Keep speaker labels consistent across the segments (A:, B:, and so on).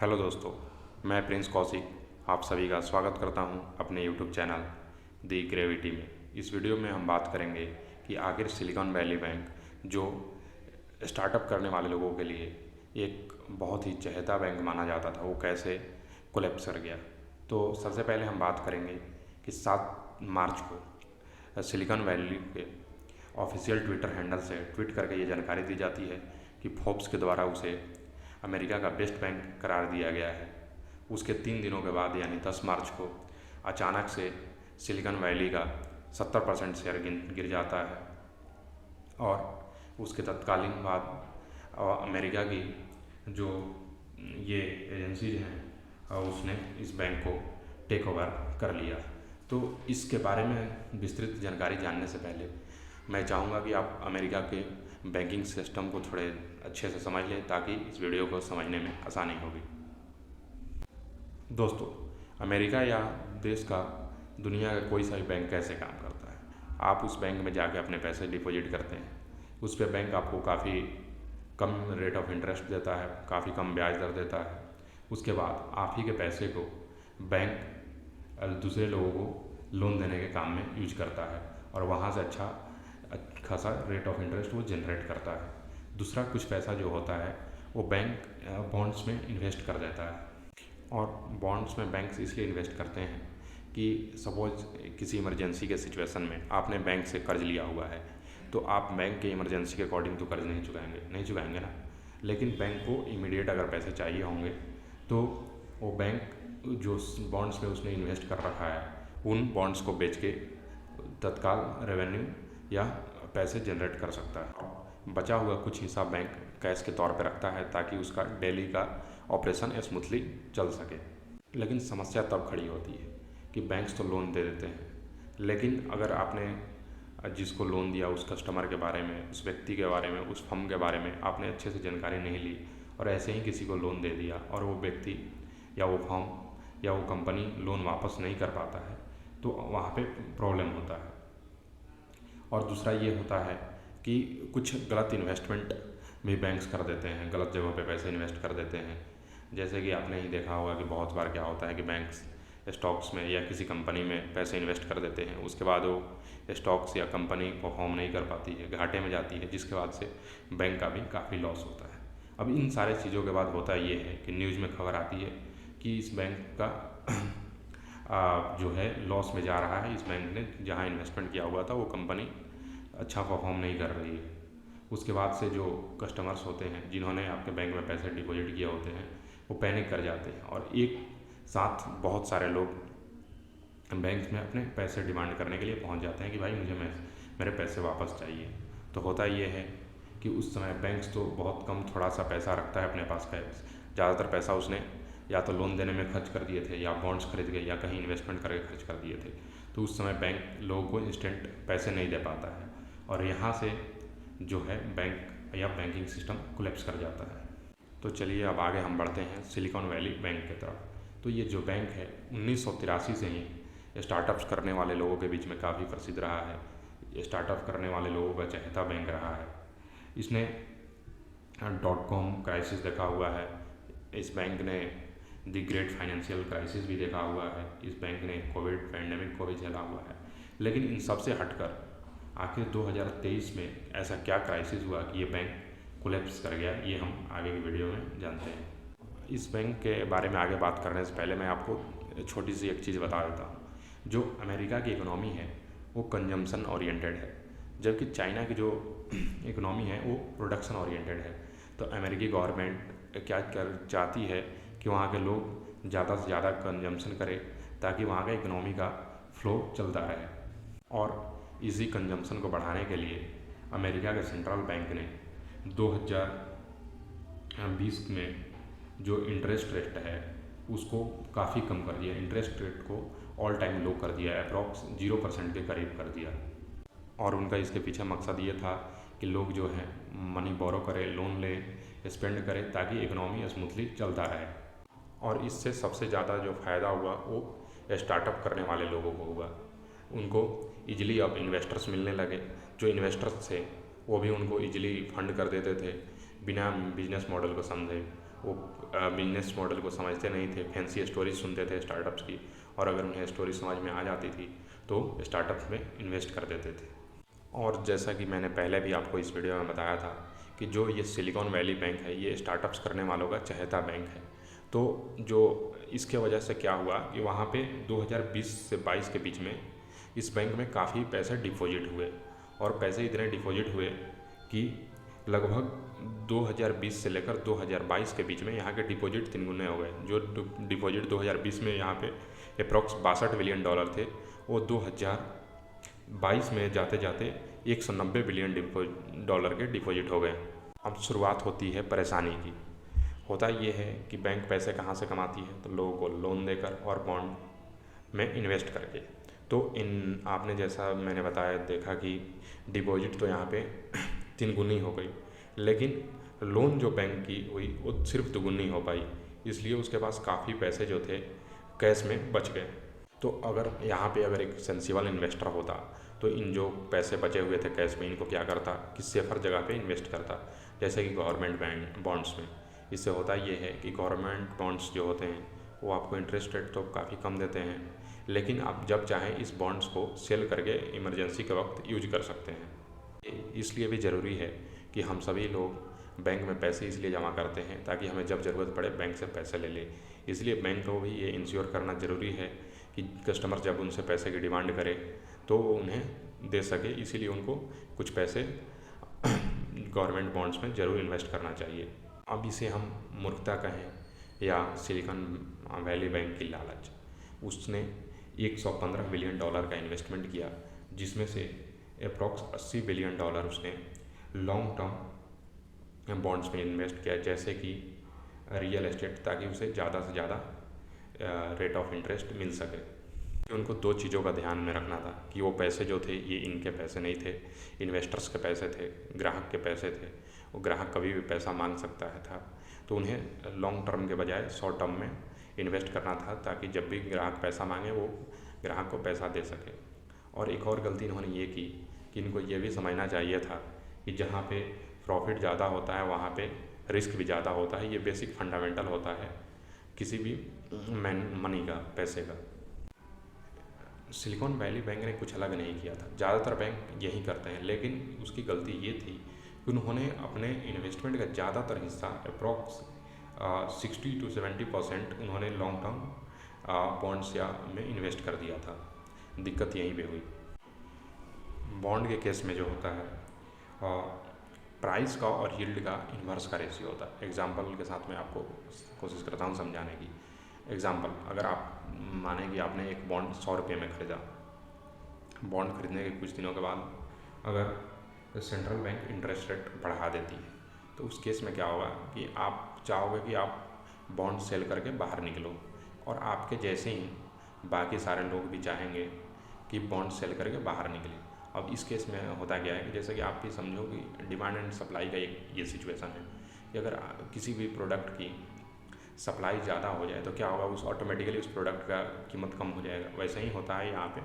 A: Hello दोस्तों, मैं Prince Kaushik आप सभी का स्वागत करता हूं अपने यूट्यूब चैनल दी ग्रेविटी में। इस वीडियो में हम बात करेंगे कि आखिर सिलिकॉन वैली बैंक जो स्टार्टअप करने वाले लोगों के लिए एक बहुत ही चहेता बैंक माना जाता था, वो कैसे कोलैप्स कर गया। तो सबसे पहले हम बात करेंगे कि 7 मार्च को सिलिकॉन वैली के ऑफिशियल ट्विटर हैंडल से ट्वीट करके ये जानकारी दी जाती है कि फोर्ब्स के द्वारा उसे अमेरिका का बेस्ट बैंक करार दिया गया है। उसके 3 दिनों के बाद यानी 10 मार्च को अचानक से सिलिकॉन वैली का 70% शेयर गिर जाता है और उसके तत्कालीन बाद अमेरिका की जो ये एजेंसीज हैं उसने इस बैंक को टेक ओवर कर लिया। तो इसके बारे में विस्तृत जानकारी जानने से पहले मैं चाहूँगा कि आप अमेरिका के बैंकिंग सिस्टम को थोड़े अच्छे से समझ लें ताकि इस वीडियो को समझने में आसानी होगी। दोस्तों, अमेरिका या देश का दुनिया का कोई सा भी बैंक कैसे काम करता है। आप उस बैंक में जाके अपने पैसे डिपॉजिट करते हैं, उस पर बैंक आपको काफ़ी कम रेट ऑफ इंटरेस्ट देता है, काफ़ी कम ब्याज दर देता है। उसके बाद आप ही के पैसे को बैंक दूसरे लोगों को लोन देने के काम में यूज करता है और वहाँ से अच्छा खासा रेट ऑफ इंटरेस्ट वो जनरेट करता है। दूसरा कुछ पैसा जो होता है वो बैंक बॉन्ड्स में इन्वेस्ट कर देता है। और बॉन्ड्स में बैंक्स इसलिए इन्वेस्ट करते हैं कि सपोज किसी इमरजेंसी के सिचुएशन में आपने बैंक से कर्ज लिया हुआ है, तो आप बैंक के इमरजेंसी के अकॉर्डिंग तो कर्ज नहीं चुकाएंगे ना। लेकिन बैंक को इमीडिएट अगर पैसे चाहिए होंगे तो वो बैंक जो बॉन्ड्स में उसने इन्वेस्ट कर रखा है उन बॉन्ड्स को बेच के तत्काल रेवेन्यू या पैसे जनरेट कर सकता है। बचा हुआ कुछ हिस्सा बैंक कैश के तौर पर रखता है ताकि उसका डेली का ऑपरेशन स्मूथली चल सके। लेकिन समस्या तब खड़ी होती है कि बैंक्स तो लोन दे देते हैं, लेकिन अगर आपने जिसको लोन दिया उस कस्टमर के बारे में, उस व्यक्ति के बारे में, उस फर्म के बारे में आपने अच्छे से जानकारी नहीं ली और ऐसे ही किसी को लोन दे दिया और वो व्यक्ति या वो फर्म या वो कंपनी लोन वापस नहीं कर पाता है, तो वहाँ पे प्रॉब्लम होता है। और दूसरा ये होता है कि कुछ गलत इन्वेस्टमेंट भी बैंक्स कर देते हैं, गलत जगहों पे पैसे इन्वेस्ट कर देते हैं। जैसे कि आपने ही देखा होगा कि बहुत बार क्या होता है कि बैंक्स स्टॉक्स में या किसी कंपनी में पैसे इन्वेस्ट कर देते हैं, उसके बाद वो स्टॉक्स या कंपनी परफॉर्म नहीं कर पाती है, घाटे में जाती है, जिसके बाद से बैंक का भी काफ़ी लॉस होता है। अब इन सारे चीज़ों के बाद होता ये है कि न्यूज़ में खबर आती है कि इस बैंक का जो है लॉस में जा रहा है। इस बैंक ने जहाँ इन्वेस्टमेंट किया हुआ था वो कंपनी अच्छा परफॉर्म नहीं कर रही है। उसके बाद से जो कस्टमर्स होते हैं जिन्होंने आपके बैंक में पैसे डिपॉजिट किए होते हैं वो पैनिक कर जाते हैं और एक साथ बहुत सारे लोग बैंक में अपने पैसे डिमांड करने के लिए पहुंच जाते हैं कि भाई मुझे मेरे पैसे वापस चाहिए। तो होता ये है कि उस समय बैंक्स तो बहुत कम थोड़ा सा पैसा रखता है अपने पास कैश, ज़्यादातर पैसा उसने या तो लोन देने में खर्च कर दिए थे या बॉन्ड्स खरीद गए या कहीं इन्वेस्टमेंट करके खर्च कर दिए थे। तो उस समय बैंक लोगों को इंस्टेंट पैसे नहीं दे पाता है और यहाँ से जो है बैंक या बैंकिंग सिस्टम कोलैप्स कर जाता है। तो चलिए अब आगे हम बढ़ते हैं सिलिकॉन वैली बैंक की तरफ। तो ये जो बैंक है 1983 से ही स्टार्टअप्स करने वाले लोगों के बीच में काफ़ी प्रसिद्ध रहा है। ये स्टार्टअप करने वाले लोगों का चहेता बैंक रहा है। इसने .com क्राइसिस देखा हुआ है, इस बैंक ने द ग्रेट फाइनेंशियल क्राइसिस भी देखा हुआ है, इस बैंक ने कोविड पैंडेमिक को भी झेला हुआ है। लेकिन इन सब से हटकर आखिर 2023 में ऐसा क्या क्राइसिस हुआ कि ये बैंक कोलैप्स कर गया, ये हम आगे की वीडियो में जानते हैं। इस बैंक के बारे में आगे बात करने से पहले मैं आपको छोटी सी एक चीज़ बता देता हूँ। जो अमेरिका की इकोनॉमी है वो कंजम्पशन ओरिएंटेड है, जबकि चाइना की जो इकोनॉमी है वो प्रोडक्शन ओरिएंटेड है। तो अमेरिकी गवर्नमेंट क्या कर चाहती है कि वहाँ के लोग ज़्यादा से ज़्यादा कंजम्पशन करें ताकि वहाँ का इकोनॉमी का फ्लो चलता रहे। और इसी कंजम्पशन को बढ़ाने के लिए अमेरिका के सेंट्रल बैंक ने 2020 में जो इंटरेस्ट रेट है उसको काफ़ी कम कर दिया, इंटरेस्ट रेट को ऑल टाइम लो कर दिया, अप्रॉक्स 0% के करीब कर दिया। और उनका इसके पीछे मकसद ये था कि लोग जो हैं मनी बोरो करें, लोन लें, स्पेंड करें ताकि इकोनॉमी स्मूथली चलता रहे। और इससे सबसे ज़्यादा जो फ़ायदा हुआ वो स्टार्टअप करने वाले लोगों को हुआ। उनको ईजिली अब इन्वेस्टर्स मिलने लगे, जो इन्वेस्टर्स थे वो भी उनको ईजिली फंड कर देते थे बिना बिजनेस मॉडल को समझे। वो बिजनेस मॉडल को समझते नहीं थे, फैंसी स्टोरीज सुनते थे स्टार्टअप्स की, और अगर उन्हें स्टोरी समझ में आ जाती थी तो स्टार्टअप्स में इन्वेस्ट कर देते थे। और जैसा कि मैंने पहले भी आपको इस वीडियो में बताया था कि जो ये सिलिकॉन वैली बैंक है ये स्टार्टअप्स करने वालों का चहेता बैंक है। तो जो इसके वजह से क्या हुआ कि वहाँ पे 2020 से 22 के बीच में इस बैंक में काफ़ी पैसे डिपॉजिट हुए, और पैसे इतने डिपॉजिट हुए कि लगभग 2020 से लेकर 2022 के बीच में यहाँ के डिपॉजिट 3 गुने हो गए। जो डिपॉजिट 2020 में यहाँ पे अप्रॉक्स $62 बिलियन थे, वो 2022 में जाते जाते $190 बिलियन के डिपॉजिट हो गए। अब शुरुआत होती है परेशानी की। होता ये है कि बैंक पैसे कहाँ से कमाती है, तो लोगों को लोन देकर और बॉन्ड में इन्वेस्ट करके। तो इन आपने जैसा मैंने बताया देखा कि डिपॉजिट तो यहाँ पे 3 गुनी हो गई, लेकिन लोन जो बैंक की हुई वो सिर्फ 2 गुनी हो पाई, इसलिए उसके पास काफ़ी पैसे जो थे कैश में बच गए। तो अगर यहाँ पे अगर एक सेंसिबल इन्वेस्टर होता तो इन जो पैसे बचे हुए थे कैश में, इनको क्या करता कि सेफर जगह पे इन्वेस्ट करता, जैसे कि गवर्नमेंट बैंक बॉन्ड्स में। इससे होता ये है कि गवर्नमेंट बॉन्ड्स जो होते हैं वो आपको इंटरेस्ट रेट तो काफ़ी कम देते हैं, लेकिन आप जब चाहें इस बॉन्ड्स को सेल करके इमरजेंसी के वक्त यूज कर सकते हैं। इसलिए भी ज़रूरी है कि हम सभी लोग बैंक में पैसे इसलिए जमा करते हैं ताकि हमें जब ज़रूरत पड़े बैंक से पैसे ले लें। इसलिए बैंक को भी ये इंश्योर करना ज़रूरी है कि कस्टमर जब उनसे पैसे की डिमांड करे तो वो उन्हें दे सके, इसीलिए उनको कुछ पैसे गवर्नमेंट बॉन्ड्स में ज़रूर इन्वेस्ट करना चाहिए। अब इसे हम मूर्खता कहें या सिलिकॉन वैली बैंक की लालच, उसने $115 बिलियन का इन्वेस्टमेंट किया, जिसमें से अप्रॉक्स $80 बिलियन उसने लॉन्ग टर्म बॉन्ड्स में इन्वेस्ट किया, जैसे कि रियल एस्टेट, ताकि उसे ज़्यादा से ज़्यादा रेट ऑफ इंटरेस्ट मिल सके। उनको 2 चीज़ों का ध्यान में रखना था कि वो पैसे जो थे ये इनके पैसे नहीं थे, इन्वेस्टर्स के पैसे थे, ग्राहक के पैसे थे। वो ग्राहक कभी भी पैसा मांग सकता है था, तो उन्हें लॉन्ग टर्म के बजाय शॉर्ट टर्म में इन्वेस्ट करना था, ताकि जब भी ग्राहक पैसा मांगे वो ग्राहक को पैसा दे सके। और एक और गलती इन्होंने ये की कि इनको ये भी समझना चाहिए था कि जहाँ पे प्रॉफिट ज़्यादा होता है वहाँ पे रिस्क भी ज़्यादा होता है। ये बेसिक फंडामेंटल होता है किसी भी मनी का, पैसे का। सिलिकॉन वैली बैंक ने कुछ अलग नहीं किया था, ज़्यादातर बैंक यही करते हैं, लेकिन उसकी गलती ये थी कि उन्होंने अपने इन्वेस्टमेंट का ज़्यादातर हिस्सा अप्रॉक्स 60 to 70% उन्होंने लॉन्ग टर्म बॉन्ड्स या में इन्वेस्ट कर दिया था। दिक्कत यहीं पे हुई। बॉन्ड के केस में जो होता है प्राइस का और यील्ड का इन्वर्स का रेशियो होता है। एग्जांपल के साथ मैं आपको कोशिश करता हूँ समझाने की। एग्जांपल, अगर आप माने कि आपने एक बॉन्ड 100 रुपये में ख़रीदा, बॉन्ड खरीदने के कुछ दिनों के बाद अगर सेंट्रल बैंक इंटरेस्ट रेट बढ़ा देती है, तो उस केस में क्या होगा कि आप चाहोगे कि आप बॉन्ड सेल करके बाहर निकलो, और आपके जैसे ही बाकी सारे लोग भी चाहेंगे कि बॉन्ड सेल करके बाहर निकले। अब इस केस में होता क्या है कि जैसे कि आप भी समझो कि डिमांड एंड सप्लाई का एक ये सिचुएशन है कि अगर किसी भी प्रोडक्ट की सप्लाई ज़्यादा हो जाए तो क्या होगा, उस ऑटोमेटिकली उस प्रोडक्ट का कीमत कम हो जाएगा। वैसे ही होता है यहाँ पे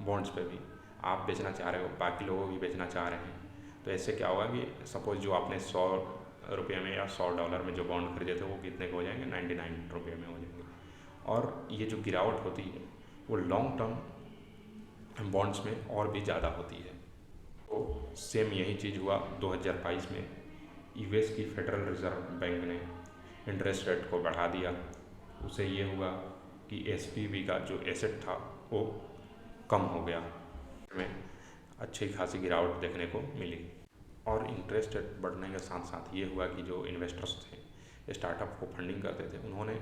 A: बॉन्ड्स पे भी। आप बेचना चाह रहे हो, बाकी लोग भी बेचना चाह रहे हैं, तो ऐसे क्या होगा कि सपोज जो आपने 100 रुपये में या $100 में जो बॉन्ड खरीदे थे वो कितने के हो जाएंगे, 99 रुपये में हो जाएंगे। और ये जो गिरावट होती है वो लॉन्ग टर्म बॉन्ड्स में और भी ज़्यादा होती है। तो सेम यही चीज़ हुआ 2022 में। यूएस की फेडरल रिजर्व बैंक ने इंटरेस्ट रेट को बढ़ा दिया। उसे ये हुआ कि एसपीवी का जो एसेट था वो कम हो गया, में अच्छी खासी गिरावट देखने को मिली। और इंटरेस्ट रेट बढ़ने के साथ साथ ये हुआ कि जो इन्वेस्टर्स थे, स्टार्टअप को फंडिंग करते थे, उन्होंने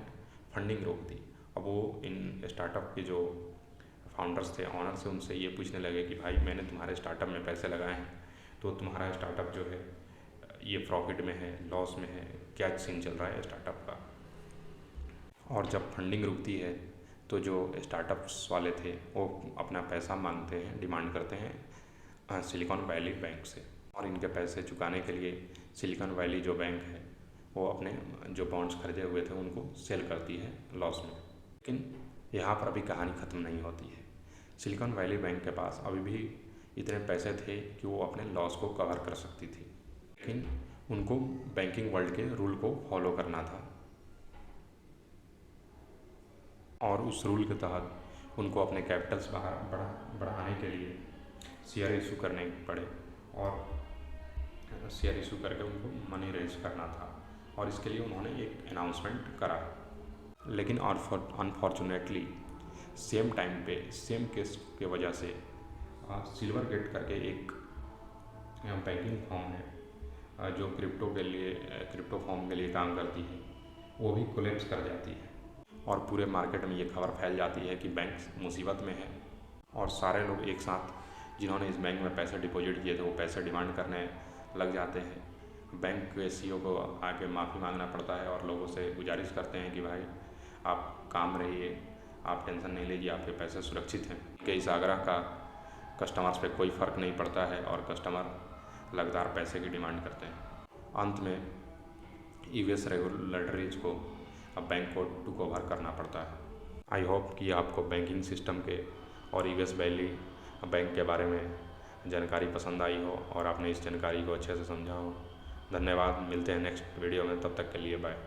A: फंडिंग रोक दी। अब वो इन स्टार्टअप के जो फाउंडर्स थे, ऑनर से, उनसे ये पूछने लगे कि भाई मैंने तुम्हारे स्टार्टअप में पैसे लगाए हैं, तो तुम्हारा स्टार्टअप जो है ये प्रॉफिट में है, लॉस में है, क्या सीन चल रहा है स्टार्टअप का। और जब फंडिंग रुकती है तो जो स्टार्टअप्स वाले थे वो अपना पैसा मांगते हैं, डिमांड करते हैं सिलिकॉन वैली बैंक से, और इनके पैसे चुकाने के लिए सिलिकॉन वैली जो बैंक है वो अपने जो बॉन्ड्स खरीदे हुए थे उनको सेल करती है लॉस में। लेकिन यहाँ पर अभी कहानी ख़त्म नहीं होती है। सिलिकॉन वैली बैंक के पास अभी भी इतने पैसे थे कि वो अपने लॉस को कवर कर सकती थी, लेकिन उनको बैंकिंग वर्ल्ड के रूल को फॉलो करना था और उस रूल के तहत उनको अपने कैपिटल्स बढ़ाने के लिए शेयर इशू करने पड़े और शेयर इशू करके उनको मनी रेज करना था और इसके लिए उन्होंने एक अनाउंसमेंट करा। लेकिन अनफॉर्चुनेटली सेम टाइम पे सेम केस के वजह से सिल्वर गेट करके एक बैंकिंग फर्म है जो क्रिप्टो फर्म के लिए काम करती है, वो भी कोलैप्स कर जाती है और पूरे मार्केट में ये खबर फैल जाती है कि बैंक मुसीबत में है और सारे लोग एक साथ जिन्होंने इस बैंक में पैसे डिपॉजिट किए थे वो पैसे डिमांड करने लग जाते हैं। बैंक के सीईओ को आके माफ़ी मांगना पड़ता है और लोगों से गुजारिश करते हैं कि भाई आप काम रहिए, आप टेंशन नहीं लीजिए, आपके पैसे सुरक्षित हैं। कि इस आग्रह का कस्टमर्स पे कोई फ़र्क नहीं पड़ता है और कस्टमर लगातार पैसे की डिमांड करते हैं। अंत में यूएस रेगुलेटरीज को अब बैंक को टुक ओवर करना पड़ता है। आई होप कि आपको बैंकिंग सिस्टम के और यूएस वैली बैंक के बारे में जानकारी पसंद आई हो और आपने इस जानकारी को अच्छे से समझा हो। धन्यवाद, मिलते हैं नेक्स्ट वीडियो में, तब तक के लिए बाय।